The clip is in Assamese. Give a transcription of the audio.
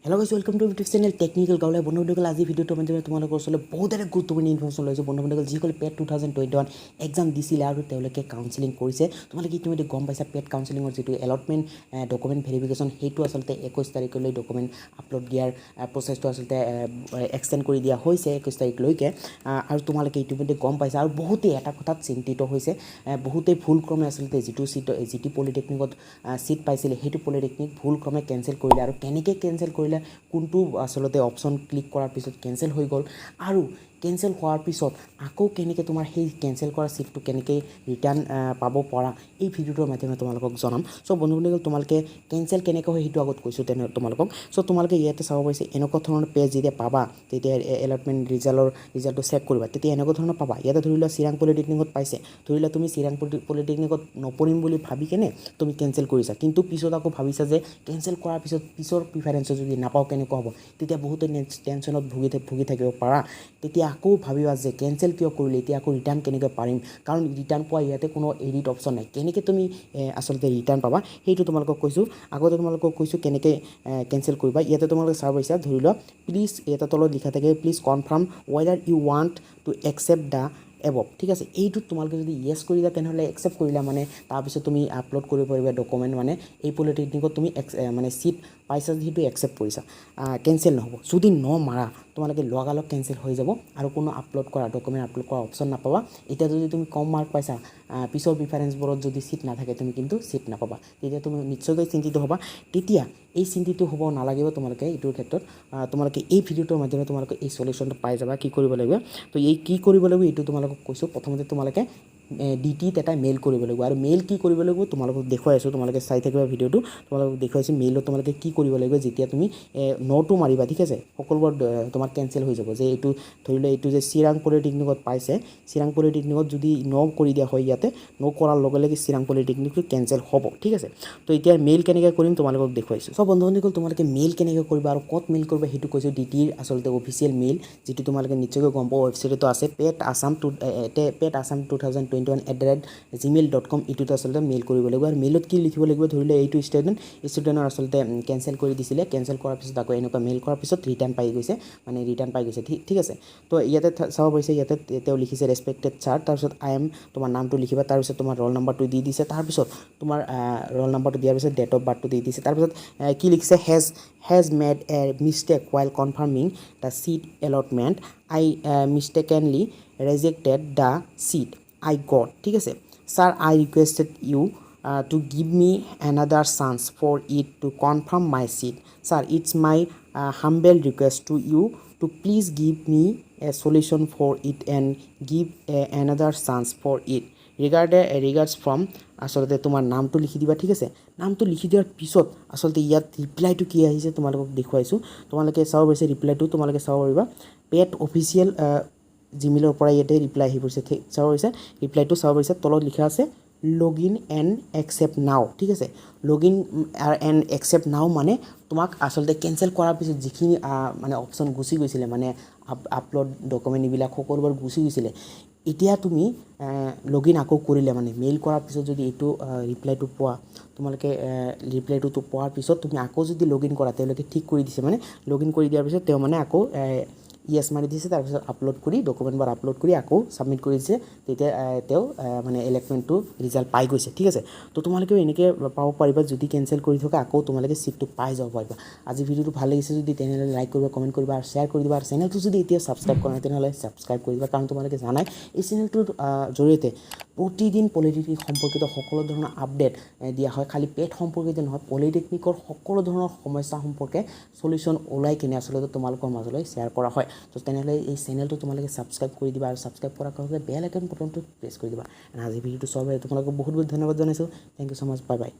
Hello guys, welcome to YouTube channel Technical Gaoliya বন্ধুসকল আজি ভিডিওটো মানে তোমালোকৰ ওচৰলৈ বহুত এটা গুৰুত্বপূৰ্ণ ইনফৰমেশ্যন লৈছো বন্ধুসকল যিসকলে পেট 2021 এক্সাম দিছিল আৰু তেওঁলোকে কাউন্সেলিং কৰিছে তোমালোকে ইতিমধ্যে গম পাইছা পেট কাউন্সেলিংৰ যেটো এলটমেন্ট ডকুমেন্ট ভেৰিফিকেশন হেতু আসলতে 21 তাৰিখলৈ ডকুমেন্ট আপলোড দিয়াৰ প্ৰচেছটো আসলতে এক্সটেন্ড কৰি দিয়া হৈছে 21 তাৰিখলৈকে আৰু তোমালোকে ইতিমধ্যে গম পাইছা আৰু বহুতে এটা কথাত চিন্তিত হৈছে বহুতে ভুল ক্ৰমে আসলতে যেটো সিট জিটি পলিটেকনিকত সিট পাইছিল হেতু পলিটেকনিক ভুল ক্ৰমে কেনসেল কৰিলে আৰু কেনেকৈ কেনসেল কৰিলে কোনটো আসলতে অপশন ক্লিক কৰাৰ পিছত কেনসেল হৈ গল আৰু কেনসেল হোৱাৰ পিছত আকৌ কেনেকৈ তোমাৰ সেই কেনসেল কৰা সিটটো কেনেকৈ ৰিটাৰ্ণ পাব পৰা এই ভিডিওটোৰ মাধ্যমে তোমালোকক জনাম সো বন্ধুসকল তোমালোকে কেনসেল কেনেকৈ হয় হেতু আগত কৈছো তেনে তোমালোকক সো তোমালোকে ইয়াতে চাব পাৰিছে এনেকুৱা ধৰণৰ পেজ যেতিয়া পাবা তেতিয়া এলটমেন্ট ৰিজাল্টটো চেক কৰিবা তেতিয়া এনেকুৱা ধৰণৰ পাবা ইয়াতে ধৰিলা চিৰাং পলিটেকনিকত পাইছে ধৰিলা তুমি চিৰাং পলিটেকনিকত নপৰিম বুলি ভাবি কেনে তুমি কেনসেল কৰিছা কিন্তু পিছত আকৌ ভাবিছা যে কেনসেল কৰাৰ পিছত পিছৰ প্ৰিফাৰেন্স যদি নাপাও কেনেকুৱা হ'ব তেতিয়া বহুত টেনচনত ভুগি থাকিব পাৰা তেতিয়া আকৌ ভাবিবা যে কেনসেল কিয় কৰিলে এতিয়া আকৌ ৰিটাৰ্ণ কেনেকৈ পাৰিম কাৰণ ৰিটাৰ্ণ পোৱা ইয়াতে কোনো এডিট অপশন নাই কেনেকৈ তুমি আসলতে ৰিটাৰ্ণ পাবা হেতু তোমালোকক কৈছো আগতে তোমালোকক কৈছো কেনেকৈ কেনসেল কৰিবা ইয়াতে তোমালোকে চাব পাৰিছা ধৰি লোৱা প্লিজ এটা তলত লিখা থাকে please confirm whether you want to accept the above ঠিক আছে এইটো তোমালোকে যদি ইয়েস কৰিলা তেনেহলে একসেপ্ট কৰিলা মানে তাৰ পিছত তুমি আপলোড কৰিব পাৰিবা ডকুমেন্ট মানে এই পলিটেকনিকত তুমি মানে সিট পাইছা যেটো একসেপ্ট কৰিছা কেনসেল নহব যদি ন মাৰা তোমালোকে লগালগ কেনসেল হৈ যাব আৰু কোনো আপলোড কৰা ডকুমেন্ট আপলোড কৰা অপশন নাপাবা এটা যদি তুমি কম মাৰ্ক পাইছা পিছৰ প্ৰিফাৰেন্স বোৰত যদি সিট নাথাকে তুমি কিন্তু সিট নাপাবা তেতিয়া তুমি নিশ্চয়কৈ চিন্তিত হ'বা তেতিয়া এই চিন্তিত হ'ব নালাগিব তোমালোকে এইটোৰ ক্ষেত্ৰত তোমালোকে এই ভিডিওটোৰ মাধ্যমে তোমালোকে এই সলিউশনটো পাই যাবা কি কৰিব লাগিব তো এই কি কৰিব লাগিব এইটো তোমালোকক কৈছো প্ৰথমতে তোমালোকে ডিটিত এটা মেইল কৰিব লাগিব আৰু মেইল কি কৰিব লাগিব তোমালোকক দেখুৱাই আছো তোমালোকে চাই থাকিবা ভিডিওটো তোমালোকক দেখুৱাইছো মেইলত তোমালোকে কি কৰিব লাগিব যেতিয়া তুমি নটো মাৰিবা ঠিক আছে সকলোবোৰ তোমাৰ কেনসেল হৈ যাব যে এইটো ধৰিলে এইটো যে চিৰাং পলিটেকনিকত পাইছে চিৰাং পলিটেকনিকত যদি ন কৰি দিয়া হয় ইয়াতে ন কৰাৰ লগে লগে চিৰাং পলিটেকনিকটো কেনসেল হ'ব ঠিক আছে তো এতিয়া মেইল কেনেকৈ কৰিম তোমালোকক দেখুৱাইছো সব বন্ধুসকল তোমালোকে মেইল কেনেকৈ কৰিবা আৰু কত মেইল কৰিবা হেতু কৈছো ডিটিৰ আসলতে অফিচিয়েল মেইল যেটো তোমালোকে নিশ্চয়কৈ গম পাব ৱেবছাইটটো আছে petassam2021@gmail.com ইটোত আসলতে মেইল কৰিব লাগিব আৰু মেইলত কি লিখিব লাগিব ধৰিলে এইটো ষ্টুডেন্টৰ আসলতে কেনসেল কৰি দিছিলে কেনসেল কৰাৰ পিছত আকৌ এনেকুৱা মেইল কৰাৰ পিছত ৰিটাৰ্ণ পাই গৈছে মানে ৰিটাৰ্ণ পাই গৈছে ঠিক আছে তো ইয়াতে চাব পাৰিছে ইয়াতে তেওঁ লিখিছে ৰেসপেক্টেড স্যাৰ তাৰ পিছত আই এম তোমাৰ নামটো লিখিবা তাৰ পিছত তোমাৰ ৰোল নাম্বাৰটো দি দিছে তাৰ পিছত তোমাৰ ৰোল নাম্বাৰটো দিয়াৰ পিছত ডেট অফ বাৰ্থটো দি দিছে তাৰ পিছত কি লিখিছে has made a mistake while confirming the seat allotment I mistakenly rejected the seat I got ঠিক আছে sir I requested you to give me another chance for it to confirm my seat sir it's my humble request to you to please give me a solution for it and give another chance for it regards from আসলতে তোমাৰ নামটো লিখি দিবা ঠিক আছে নামটো লিখি দিয়াৰ পিছত আসলতে ইয়াত ৰিপ্লাইটো কি আহিছে তোমালোকক দেখুৱাইছো তোমালোকে চাব পাৰিছে ৰিপ্লাইটো তোমালোকে চাব পাৰিবা পেট অফিচিয়েল জিমেইলৰ পৰা ইয়াতে ৰিপ্লাই আহি পৰিছে চাব পাৰিছে ৰিপ্লাইটো চাব পাৰিছে তলত লিখা আছে লগইন এণ্ড একসেপ্ট নাও ঠিক আছে লগইন এণ্ড একসেপ্ট নাও মানে তোমাক আসলতে কেনসেল কৰাৰ পিছত যিখিনি মানে অপশন গুচি গৈছিলে মানে আপলোড ডকুমেন্ট এইবিলাক সকলোবোৰ গুচি গৈছিলে এতিয়া তুমি লগইন আকৌ কৰিলে মানে মেইল কৰাৰ পিছত যদি এইটো ৰিপ্লাইটো পোৱা তোমালোকে ৰিপ্লাইটো পোৱাৰ পিছত তুমি আকৌ যদি লগইন কৰা তেওঁলোকে ঠিক কৰি দিছে মানে লগইন কৰি দিয়াৰ পিছত তেওঁ মানে আকৌ ইয়েস মাৰি দিছে তাৰ পিছত আপলোড কৰি ডকুমেন্টবোৰ আপলোড কৰি আকৌ সাবমিট কৰি দিছে তেতিয়া তেওঁ মানে এলটমেন্টটো ৰিজাল্ট পাই গৈছে ঠিক আছে তো তোমালোকেও এনেকৈ পাব পাৰিবা যদি কেনসেল কৰি থকা আকৌ তোমালোকে সিটটো পাই যাব পাৰিবা আজি ভিডিওটো ভাল লাগিছে যদি তেনেহলে লাইক কৰিবা কমেন্ট কৰিবা আৰু শেয়াৰ কৰি দিবা আৰু চেনেলটো যদি এতিয়া সাবস্ক্ৰাইব কৰা নাই তেনেহলে সাবস্ক্ৰাইব কৰি দিবা কাৰণ তোমালোকে জানাই এই চেনেলটোৰ জৰিয়তে প্ৰতিদিন পলিটেকনিক সম্পৰ্কিত সকলো ধৰণৰ আপডেট দিয়া হয় খালি পেট সম্পৰ্কিত নহয় পলিটেকনিকৰ সকলো ধৰণৰ সমস্যা সম্পৰ্কে সলিউশন ওলাই কিনে আসলে তোমালোকৰ মাজলৈ শ্বেয়াৰ কৰা হয় তো তেনেহলে এই চেনেলটো তোমালোকে সাবস্ক্ৰাইব কৰি দিবা আৰু সাবস্ক্ৰাইব কৰাৰ কাৰণে বেল আইকন বটনটো প্ৰেছ কৰি দিবা আজি ভিডিওটো চোৱাৰ বাবে তোমালোকক বহুত বহুত ধন্যবাদ জনাইছো thank you so much bye by